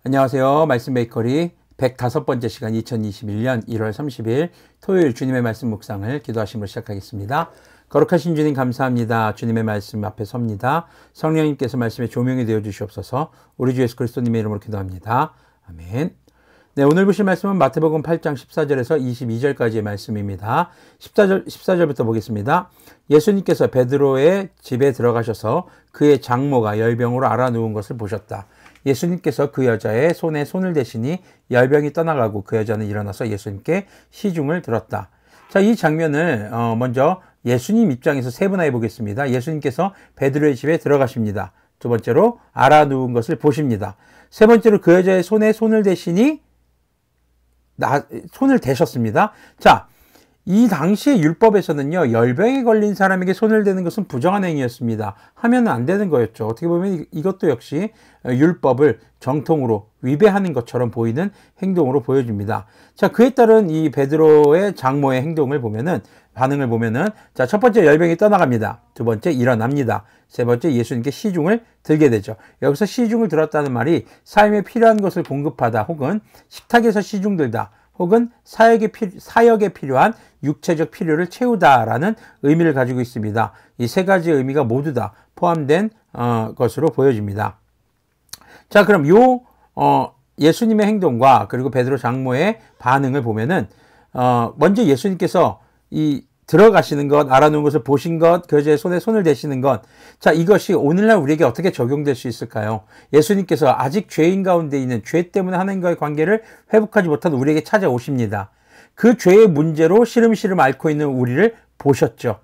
안녕하세요. 말씀 베이커리 105번째 시간 2021년 1월 30일 토요일 주님의 말씀 묵상을 기도하심으로 시작하겠습니다. 거룩하신 주님 감사합니다. 주님의 말씀 앞에 섭니다. 성령님께서 말씀의 조명이 되어 주시옵소서. 우리 주 예수 그리스도님의 이름으로 기도합니다. 아멘. 네, 오늘 보실 말씀은 마태복음 8장 14절에서 22절까지의 말씀입니다. 14절부터 보겠습니다. 예수님께서 베드로의 집에 들어가셔서 그의 장모가 열병으로 앓아 누운 것을 보셨다. 예수님께서 그 여자의 손에 손을 대시니 열병이 떠나가고 그 여자는 일어나서 예수님께 시중을 들었다. 자, 이 장면을 먼저 예수님 입장에서 세분화해 보겠습니다. 예수님께서 베드로의 집에 들어가십니다. 두 번째로 앓아 누운 것을 보십니다. 세 번째로 그 여자의 손에 손을 대시니 손을 대셨습니다. 자, 이 당시의 율법에서는요, 열병에 걸린 사람에게 손을 대는 것은 부정한 행위였습니다. 하면 안 되는 거였죠. 어떻게 보면 이것도 역시 율법을 정통으로 위배하는 것처럼 보이는 행동으로 보여집니다. 자, 그에 따른 이 베드로의 장모의 반응을 보면은, 자, 첫 번째 열병이 떠나갑니다. 두 번째 일어납니다. 세 번째 예수님께 시중을 들게 되죠. 여기서 시중을 들었다는 말이 삶에 필요한 것을 공급하다, 혹은 식탁에서 시중 들다, 혹은 사역에 필요한 육체적 필요를 채우다라는 의미를 가지고 있습니다. 이 세 가지 의미가 모두 다 포함된 것으로 보여집니다. 자, 그럼 예수님의 행동과 그리고 베드로 장모의 반응을 보면은 먼저 예수님께서 들어가시는 것, 알아놓은 것을 보신 것, 그 여자의 손에 손을 대시는 것. 자, 이것이 오늘날 우리에게 어떻게 적용될 수 있을까요? 예수님께서 아직 죄인 가운데 있는, 죄 때문에 하나님과의 관계를 회복하지 못한 우리에게 찾아오십니다. 그 죄의 문제로 시름시름 앓고 있는 우리를 보셨죠.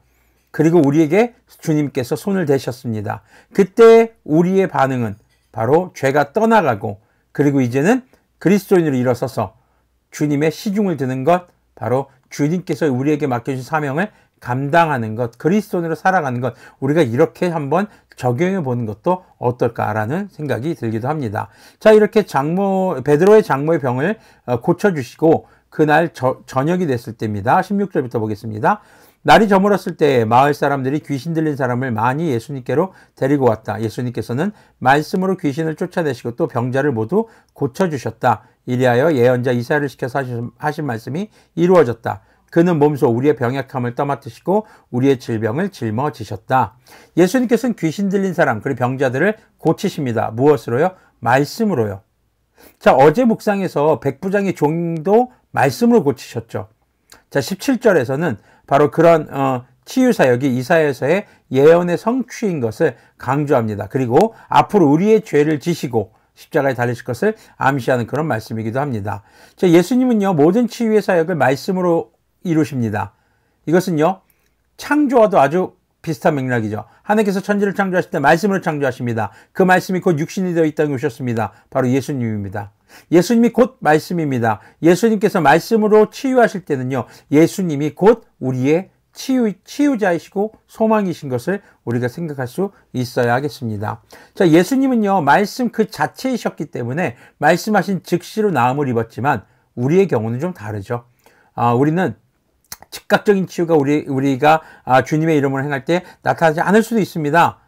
그리고 우리에게 주님께서 손을 대셨습니다. 그때 우리의 반응은 바로 죄가 떠나가고, 그리고 이제는 그리스도인으로 일어서서 주님의 시중을 드는 것, 바로 주님께서 우리에게 맡겨주신 사명을 감당하는 것, 그리스도인으로 살아가는 것, 우리가 이렇게 한번 적용해 보는 것도 어떨까라는 생각이 들기도 합니다. 자, 이렇게 베드로의 장모의 병을 고쳐주시고 그날 저녁이 됐을 때입니다. 16절부터 보겠습니다. 날이 저물었을 때 마을 사람들이 귀신 들린 사람을 많이 예수님께로 데리고 왔다. 예수님께서는 말씀으로 귀신을 쫓아내시고 또 병자를 모두 고쳐주셨다. 이리하여 예언자 이사야를 시켜서 하신 말씀이 이루어졌다. 그는 몸소 우리의 병약함을 떠맡으시고 우리의 질병을 짊어지셨다. 예수님께서는 귀신 들린 사람, 그리고 병자들을 고치십니다. 무엇으로요? 말씀으로요. 자, 어제 묵상에서 백부장의 종도 말씀으로 고치셨죠. 자, 17절에서는 바로 그런 치유사역이 이사야서의 예언의 성취인 것을 강조합니다. 그리고 앞으로 우리의 죄를 지시고 십자가에 달리실 것을 암시하는 그런 말씀이기도 합니다. 자, 예수님은요, 모든 치유의 사역을 말씀으로 이루십니다. 이것은요, 창조와도 아주 비슷한 맥락이죠. 하나님께서 천지를 창조하실 때 말씀으로 창조하십니다. 그 말씀이 곧 육신이 되어 이 땅에 오셨습니다. 바로 예수님입니다. 예수님이 곧 말씀입니다. 예수님께서 말씀으로 치유하실 때는요, 예수님이 곧 우리의 치유자이시고 소망이신 것을 우리가 생각할 수 있어야 하겠습니다. 자, 예수님은요, 말씀 그 자체이셨기 때문에 말씀하신 즉시로 나음을 입었지만 우리의 경우는 좀 다르죠. 우리는 즉각적인 치유가 우리가 주님의 이름으로 행할 때 나타나지 않을 수도 있습니다.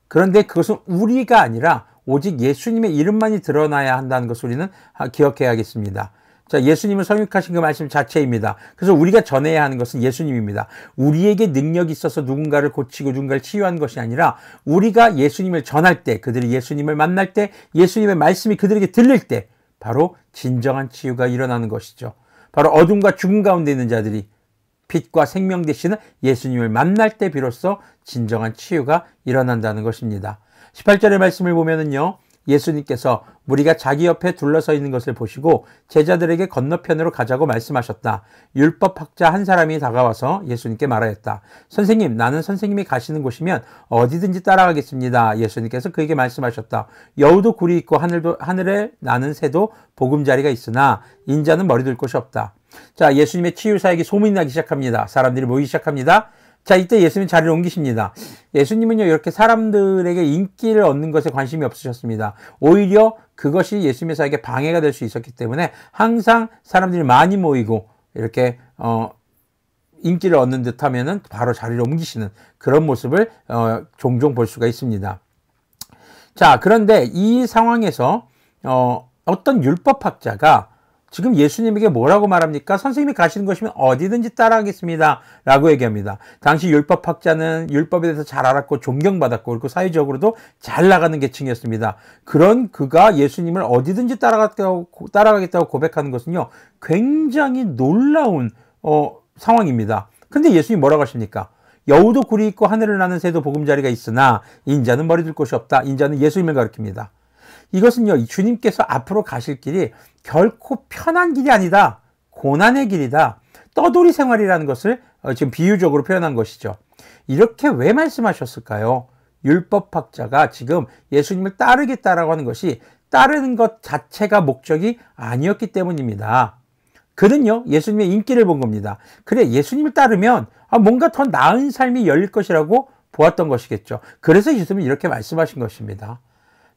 그런데 그것은 우리가 아니라 오직 예수님의 이름만이 드러나야 한다는 것을 우리는 기억해야겠습니다. 자, 예수님은 성육하신 그 말씀 자체입니다. 그래서 우리가 전해야 하는 것은 예수님입니다. 우리에게 능력이 있어서 누군가를 고치고 누군가를 치유하는 것이 아니라 우리가 예수님을 전할 때, 그들이 예수님을 만날 때, 예수님의 말씀이 그들에게 들릴 때 바로 진정한 치유가 일어나는 것이죠. 바로 어둠과 죽음 가운데 있는 자들이 빛과 생명 되시는 예수님을 만날 때 비로소 진정한 치유가 일어난다는 것입니다. 18절의 말씀을 보면은요, 예수님께서 무리가 자기 옆에 둘러서 있는 것을 보시고 제자들에게 건너편으로 가자고 말씀하셨다. 율법학자 한 사람이 다가와서 예수님께 말하였다. 선생님, 나는 선생님이 가시는 곳이면 어디든지 따라가겠습니다. 예수님께서 그에게 말씀하셨다. 여우도 굴이 있고 하늘에 나는 새도 보금자리가 있으나 인자는 머리 둘 곳이 없다. 자, 예수님의 치유 사역이 소문이 나기 시작합니다. 사람들이 모이기 시작합니다. 자, 이때 예수님 자리를 옮기십니다. 예수님은요, 이렇게 사람들에게 인기를 얻는 것에 관심이 없으셨습니다. 오히려 그것이 예수님의 사역에 방해가 될 수 있었기 때문에 항상 사람들이 많이 모이고 이렇게 인기를 얻는 듯 하면은 바로 자리를 옮기시는 그런 모습을 종종 볼 수가 있습니다. 자, 그런데 이 상황에서 어떤 율법학자가 지금 예수님에게 뭐라고 말합니까? 선생님이 가시는 것이면 어디든지 따라가겠습니다 라고 얘기합니다. 당시 율법학자는 율법에 대해서 잘 알았고 존경받았고 그리고 사회적으로도 잘 나가는 계층이었습니다. 그런 그가 예수님을 어디든지 따라가겠다고 고백하는 것은요, 굉장히 놀라운 상황입니다. 근데 예수님이 뭐라고 하십니까? 여우도 굴이 있고 하늘을 나는 새도 보금자리가 있으나 인자는 머리 둘 곳이 없다. 인자는 예수님을 가리킵니다. 이것은요, 주님께서 앞으로 가실 길이 결코 편한 길이 아니다. 고난의 길이다. 떠돌이 생활이라는 것을 지금 비유적으로 표현한 것이죠. 이렇게 왜 말씀하셨을까요? 율법학자가 지금 예수님을 따르겠다라고 하는 것이 따르는 것 자체가 목적이 아니었기 때문입니다. 그는요, 예수님의 인기를 본 겁니다. 그래, 예수님을 따르면 뭔가 더 나은 삶이 열릴 것이라고 보았던 것이겠죠. 그래서 예수님은 이렇게 말씀하신 것입니다.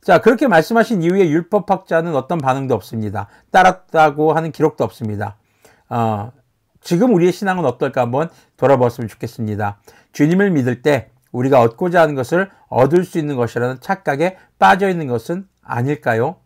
자, 그렇게 말씀하신 이후에 율법학자는 어떤 반응도 없습니다. 따랐다고 하는 기록도 없습니다. 지금 우리의 신앙은 어떨까 한번 돌아보았으면 좋겠습니다. 주님을 믿을 때 우리가 얻고자 하는 것을 얻을 수 있는 것이라는 착각에 빠져 있는 것은 아닐까요?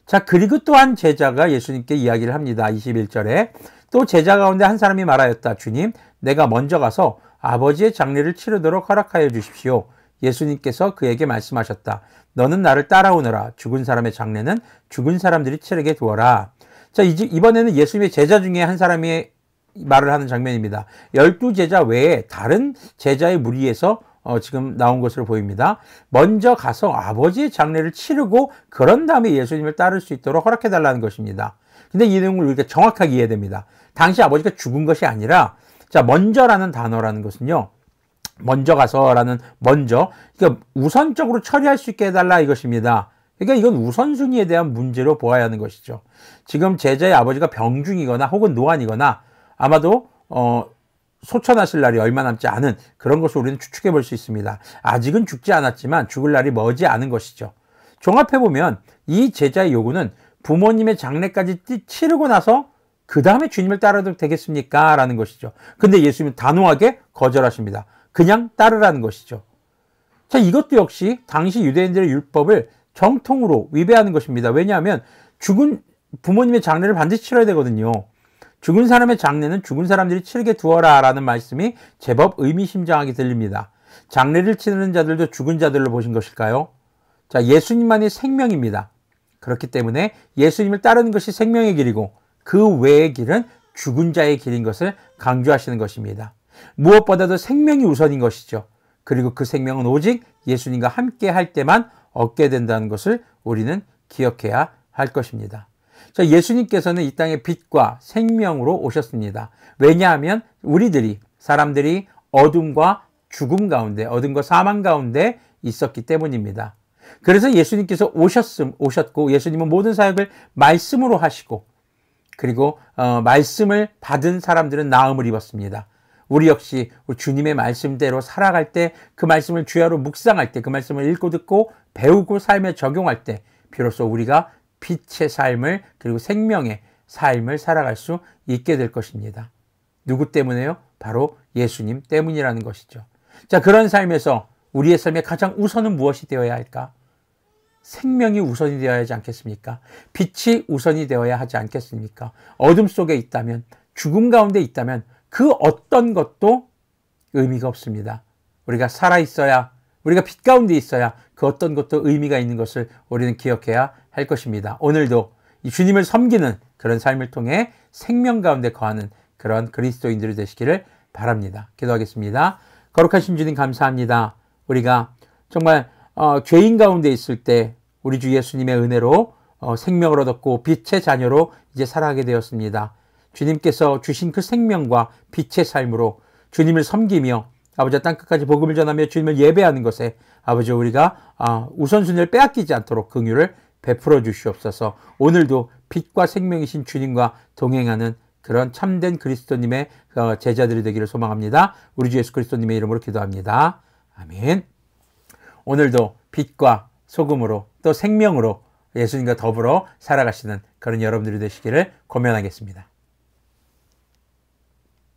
자, 그리고 또한 제자가 예수님께 이야기를 합니다. 21절에 또 제자 가운데 한 사람이 말하였다. 주님, 내가 먼저 가서 아버지의 장례를 치르도록 허락하여 주십시오. 예수님께서 그에게 말씀하셨다. 너는 나를 따라오너라. 죽은 사람의 장례는 죽은 사람들이 치르게 두어라. 자, 이번에는 예수님의 제자 중에 한 사람이 말을 하는 장면입니다. 12제자 외에 다른 제자의 무리에서 지금 나온 것으로 보입니다. 먼저 가서 아버지의 장례를 치르고 그런 다음에 예수님을 따를 수 있도록 허락해달라는 것입니다. 근데 이 내용을 우리가 정확하게 이해해야 됩니다. 당시 아버지가 죽은 것이 아니라, 자, 먼저라는 단어라는 것은요, 먼저 가서라는 먼저, 그러니까 우선적으로 처리할 수 있게 해달라 이것입니다. 그러니까 이건 우선순위에 대한 문제로 보아야 하는 것이죠. 지금 제자의 아버지가 병중이거나 혹은 노안이거나 아마도 소천하실 날이 얼마 남지 않은 그런 것을 우리는 추측해 볼 수 있습니다. 아직은 죽지 않았지만 죽을 날이 머지 않은 것이죠. 종합해 보면 이 제자의 요구는 부모님의 장례까지 치르고 나서 그 다음에 주님을 따라도 되겠습니까? 라는 것이죠. 근데 예수님은 단호하게 거절하십니다. 그냥 따르라는 것이죠. 자, 이것도 역시 당시 유대인들의 율법을 정통으로 위배하는 것입니다. 왜냐하면 죽은 부모님의 장례를 반드시 치러야 되거든요. 죽은 사람의 장례는 죽은 사람들이 치르게 두어라 라는 말씀이 제법 의미심장하게 들립니다. 장례를 치르는 자들도 죽은 자들로 보신 것일까요? 자, 예수님만이 생명입니다. 그렇기 때문에 예수님을 따르는 것이 생명의 길이고 그 외의 길은 죽은 자의 길인 것을 강조하시는 것입니다. 무엇보다도 생명이 우선인 것이죠. 그리고 그 생명은 오직 예수님과 함께 할 때만 얻게 된다는 것을 우리는 기억해야 할 것입니다. 자, 예수님께서는 이 땅에 빛과 생명으로 오셨습니다. 왜냐하면 사람들이 어둠과 죽음 가운데, 어둠과 사망 가운데 있었기 때문입니다. 그래서 예수님께서 오셨고 예수님은 모든 사역을 말씀으로 하시고 그리고 말씀을 받은 사람들은 나음을 입었습니다. 우리 역시 주님의 말씀대로 살아갈 때, 그 말씀을 주야로 묵상할 때, 그 말씀을 읽고 듣고 배우고 삶에 적용할 때 비로소 우리가 빛의 삶을 그리고 생명의 삶을 살아갈 수 있게 될 것입니다. 누구 때문에요? 바로 예수님 때문이라는 것이죠. 자, 그런 삶에서 우리의 삶의 가장 우선은 무엇이 되어야 할까? 생명이 우선이 되어야 하지 않겠습니까? 빛이 우선이 되어야 하지 않겠습니까? 어둠 속에 있다면, 죽음 가운데 있다면 그 어떤 것도 의미가 없습니다. 우리가 살아있어야, 우리가 빛 가운데 있어야 그 어떤 것도 의미가 있는 것을 우리는 기억해야 할 것입니다. 오늘도 이 주님을 섬기는 그런 삶을 통해 생명 가운데 거하는 그런 그리스도인들이 되시기를 바랍니다. 기도하겠습니다. 거룩하신 주님 감사합니다. 우리가 정말 죄인 가운데 있을 때 우리 주 예수님의 은혜로 생명을 얻었고 빛의 자녀로 이제 살아가게 되었습니다. 주님께서 주신 그 생명과 빛의 삶으로 주님을 섬기며 아버지 땅끝까지 복음을 전하며 주님을 예배하는 것에 아버지 우리가 우선순위를 빼앗기지 않도록 긍휼을 베풀어 주시옵소서. 오늘도 빛과 생명이신 주님과 동행하는 그런 참된 그리스도님의 제자들이 되기를 소망합니다. 우리 주 예수 그리스도님의 이름으로 기도합니다. 아멘. 오늘도 빛과 소금으로 또 생명으로 예수님과 더불어 살아가시는 그런 여러분들이 되시기를 권면하겠습니다.